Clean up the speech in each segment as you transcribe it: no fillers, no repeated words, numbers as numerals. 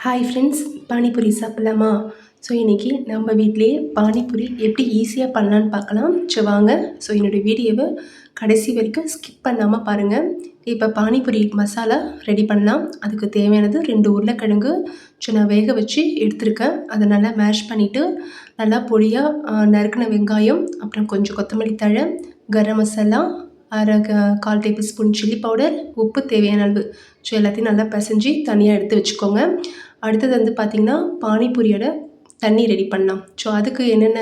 Hi friends, panipuri சாப்பிட்லாமா? So இன்றைக்கி நம்ம வீட்டிலேயே பானிபூரி எப்படி ஈஸியாக பண்ணலான்னு பார்க்கலாம். ஸோ வாங்க. ஸோ என்னுடைய வீடியோவை கடைசி வரைக்கும் ஸ்கிப் பண்ணாமல் பாருங்கள். இப்போ பானிபூரி மசாலா ரெடி பண்ணலாம். அதுக்கு தேவையானது 2 உருளைக்கிழங்கு நான் வேக வச்சு எடுத்துருக்கேன். அதை நல்லா மேஷ் பண்ணிவிட்டு நல்லா பொடியாக நறுக்கின வெங்காயம், அப்புறம் கொஞ்சம் கொத்தமல்லி தழை, garam masala, 1/4 tablespoon chilli powder, உப்பு தேவையான அளவு. ஸோ எல்லாத்தையும் நல்லா பிசைஞ்சு தனியாக எடுத்து வச்சுக்கோங்க. அடுத்தது வந்து பார்த்திங்கன்னா, பானிபூரியோட தண்ணி ரெடி பண்ணலாம். ஸோ அதுக்கு என்னென்ன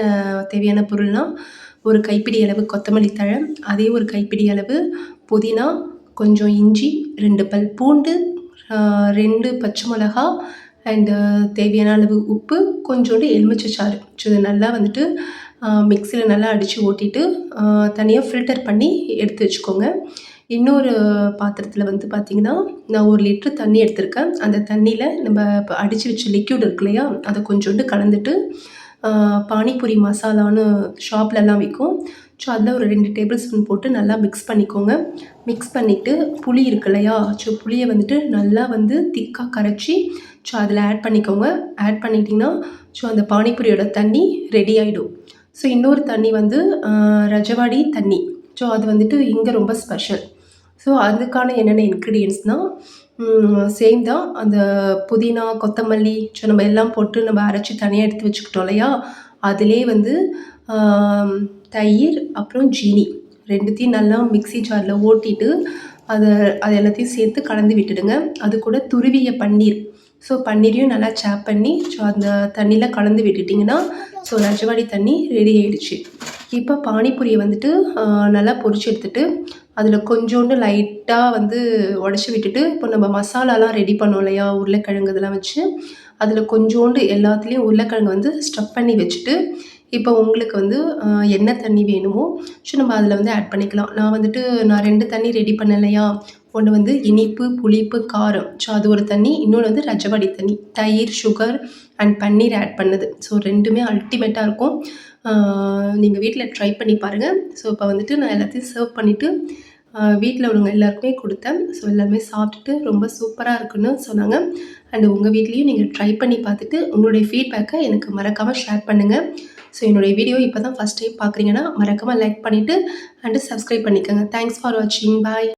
தேவையான பொருள்னால், ஒரு கைப்பிடி அளவு கொத்தமல்லி தழை, அதே ஒரு கைப்பிடி அளவு புதினா, கொஞ்சம் இஞ்சி, 2 பல் பூண்டு, 2 பச்சை மிளகா, அண்டு தேவையான அளவு உப்பு, கொஞ்சோண்டு எலுமிச்சை சாறு. ஸோ இதை நல்லா வந்துட்டு மிக்சியில் நல்லா அடித்து ஓட்டிட்டு தனியாக ஃபில்டர் பண்ணி எடுத்து வச்சுக்கோங்க. இன்னொரு பாத்திரத்தில் வந்து பார்த்திங்கன்னா, நான் 1 லிட்ரு தண்ணி எடுத்திருக்கேன். அந்த தண்ணியில் நம்ம இப்போ அடித்து வச்ச லிக்யூட் இருக்கு இல்லையா, அதை கொஞ்சோண்டு கலந்துட்டு பானிபூரி மசாலான்னு ஷாப்லலாம் விற்கும். ஸோ அதில் ஒரு 2 டேபிள் ஸ்பூன் போட்டு நல்லா மிக்ஸ் பண்ணிக்கோங்க. மிக்ஸ் பண்ணிவிட்டு புளி இருக்கு இல்லையா, ஸோ புளியை வந்துட்டு நல்லா வந்து திக்காக கரைச்சி ஸோ அதில் ஆட் பண்ணிக்கோங்க. ஆட் பண்ணிட்டிங்கன்னா ஸோ அந்த பானிபூரியோட தண்ணி ரெடி ஆகிடும். ஸோ இன்னொரு தண்ணி வந்து ரஜவாடி தண்ணி. ஸோ அது வந்துட்டு இங்கே ரொம்ப ஸ்பெஷல். ஸோ அதுக்கான என்னென்ன இன்க்ரீடியன்ட்ஸ்னால், சேம் தான். அந்த புதினா, கொத்தமல்லி ஸோ நம்ம எல்லாம் போட்டு நம்ம அரைச்சி தனியாக எடுத்து வச்சுக்கிட்டோம் இல்லையா, அதிலே வந்து தயிர், அப்புறம் ஜீனி 2த்தையும் நல்லா மிக்ஸி ஜாரில் ஓட்டிட்டு அது எல்லாத்தையும் சேர்த்து கலந்து விட்டுடுங்க. அது கூட துருவிய பன்னீர். ஸோ பன்னீரையும் நல்லா சாப் பண்ணி ஸோ அந்த தண்ணியில் கலந்து விட்டுட்டிங்கன்னா ஸோ ரஜவாடி தண்ணி ரெடி ஆகிடுச்சு. இப்போ பானிபூரியை வந்துட்டு நல்லா பொரிச்சு எடுத்துகிட்டு அதில் கொஞ்சோண்டு லைட்டாக வந்து உடச்சி விட்டுட்டு, இப்போ நம்ம மசாலாலாம் ரெடி பண்ணோம் இல்லையா, உருளைக்கிழங்கு இதெல்லாம் வச்சு அதில் கொஞ்சோண்டு எல்லாத்துலேயும் உருளைக்கிழங்கு வந்து ஸ்டஃப் பண்ணி வச்சுட்டு, இப்போ உங்களுக்கு வந்து என்ன தண்ணி வேணுமோ ஸோ நம்ம அதில் வந்து ஆட் பண்ணிக்கலாம். நான் 2 தண்ணி ரெடி பண்ணேன் இல்லையா, ஒன்று வந்து இனிப்பு, புளிப்பு, காரம். ஸோ அது ஒரு தண்ணி, இன்னொன்று வந்து ரஜவாடி தண்ணி, தயிர், சுகர் அண்ட் பன்னீர் ஆட் பண்ணது. ஸோ 2மே அல்டிமேட்டாக இருக்கும். நீங்கள் வீட்டில் ட்ரை பண்ணி பாருங்கள். ஸோ இப்போ வந்துட்டு நான் எல்லாத்தையும் சர்வ் பண்ணிவிட்டு வீட்டில் உள்ளவங்க எல்லாருக்குமே கொடுத்தேன். ஸோ எல்லாருமே சாப்பிட்டுட்டு ரொம்ப சூப்பராக இருக்குன்னு சொன்னாங்க. அண்டு உங்கள் வீட்லேயும் நீங்கள் ட்ரை பண்ணி பார்த்துட்டு உங்களுடைய ஃபீட்பேக்கை எனக்கு மறக்காமல் ஷேர் பண்ணுங்கள். ஸோ என்னுடைய வீடியோ இப்போ தான் ஃபஸ்ட் டைம் பார்க்குறீங்கன்னா மறக்காமல் லைக் பண்ணிவிட்டு அண்டு சப்ஸ்கிரைப் பண்ணிக்கோங்க. தேங்க்ஸ் ஃபார் வாட்சிங். பாய்.